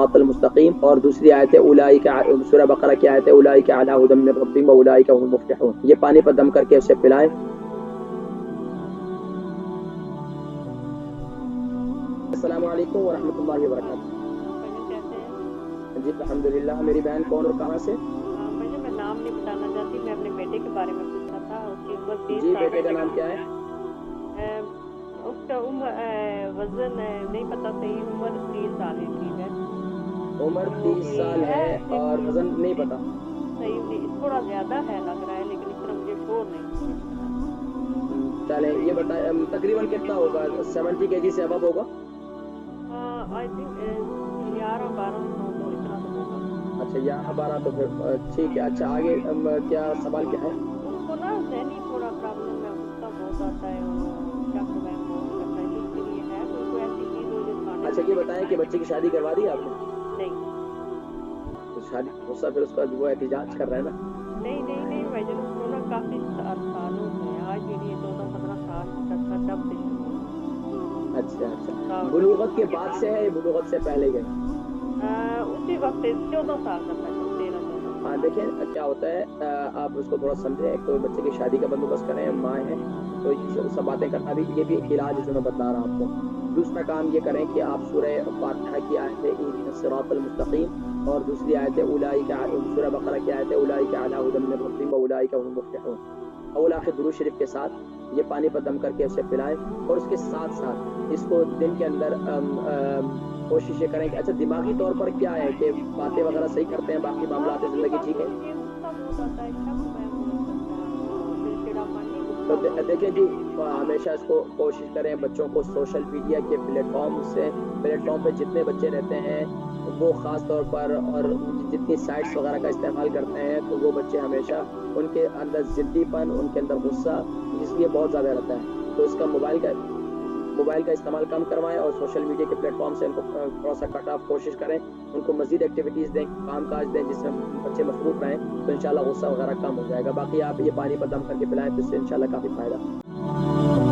الصراط المستقیم، اور دوسری آیت ہے اولئک، سورہ بقرہ کی آیت ہے اولئک علی ھدی من ربہم واولئک هم المفلحون. یہ پانی پر دم کر کے اسے پلائیں. السلام علیکم ورحمۃ اللہ وبرکاتہ. جی الحمدللہ. میری بہن کون اور کہاں سے؟ میں نام نہیں بتانا چاہتی، میں اپنے بیٹے کے بارے میں پوچھنا تھا. اس کی عمر 30 جی سال. بیٹے کا نام کیا ہے؟ اس کا وزن نہیں پتا صحیح. عمر 30 سال کی ہے. عمر 30 سال ہے اور وزن نہیں پتا صحیح نہیں، تھوڑا زیادہ ہے لگ رہا ہے، لیکن اس طرح مجھے شور نہیں. چلیں یہ بتائیں تقریباً کتنا ہوگا؟ 70 kg سے ابو ہوگا؟ آئی تھنک 11-12 تو اتنا تو ہوگا. اچھا 11-12 تو پھر ٹھیک ہے. اچھا آگے کیا سوال کیا ہے؟ ان کو نا ذہنی تھوڑا پرابلم ہے، غصہ بہت آتا ہے اور شک وہم بہت کرتا ہے. اس کے لیے ہے کوئی ایسی چیز ہو جو کھانے؟ اچھا یہ بتائیں کہ بچے کی شادی کروا دی آپ نے؟ نہیں. تو شادی غصہ پھر اس کا وہ احتجاج کر رہا ہے نا؟ نہیں بھائی جان، اس کو نا کافی سال ہو گئے. آج بھی نہیں 14-15 سال تک کا تب سے شروع. اچھا بلوغت کے بعد سے ہے یا بلوغت سے پہلے گئے؟ اسی وقت 14 سال کا تھا. ہاں دیکھیں کیا ہوتا ہے، آپ اس کو تھوڑا سمجھیں. ایک تو بچے کی شادی کا بندوبست کریں، ماں ہے تو یہ سب باتیں کرنا بھی یہ بھی ایک علاج ہے جو میں بتا رہا ہوں آپ کو. دوسرا کام یہ کریں کہ آپ سورہ فاتحہ کی آیت ہے اہدنا الصراط المستقیم، اور دوسری آیت ہے اولئک، سورہ بقرہ کی آیت ہے اولئک علی ھدی من ربہم واولئک هم المفلحون. اول آخر درود شریف کے ساتھ یہ پانی پر دم کر کے اسے پلائیں. اور اس کے ساتھ ساتھ اس کو دن کے اندر کوشش یہ کریں کہ اچھا دماغی طور پر کیا ہے کہ باتیں وغیرہ صحیح کرتے ہیں، باقی معاملات زندگی ٹھیک ہے؟ تو دیکھیں جی ہمیشہ اس کو کوشش کریں بچوں کو سوشل میڈیا کے پلیٹ فارم پہ جتنے بچے رہتے ہیں وہ خاص طور پر، اور جتنی سائٹس وغیرہ کا استعمال کرتے ہیں تو وہ بچے ہمیشہ ان کے اندر ضدی پن، ان کے اندر غصہ اس لیے بہت زیادہ رہتا ہے. تو اس کا موبائل کا استعمال کم کروائیں اور سوشل میڈیا کے پلیٹ فارم سے ان کو تھوڑا سا کٹ آف کوشش کریں. ان کو مزید ایکٹیویٹیز دیں، کام کاج دیں جس میں بچے مصروف رہیں تو انشاءاللہ غصہ وغیرہ کم ہو جائے گا. باقی آپ یہ پانی پر دم کر کے پلائیں تو اس سے انشاءاللہ کافی فائدہ.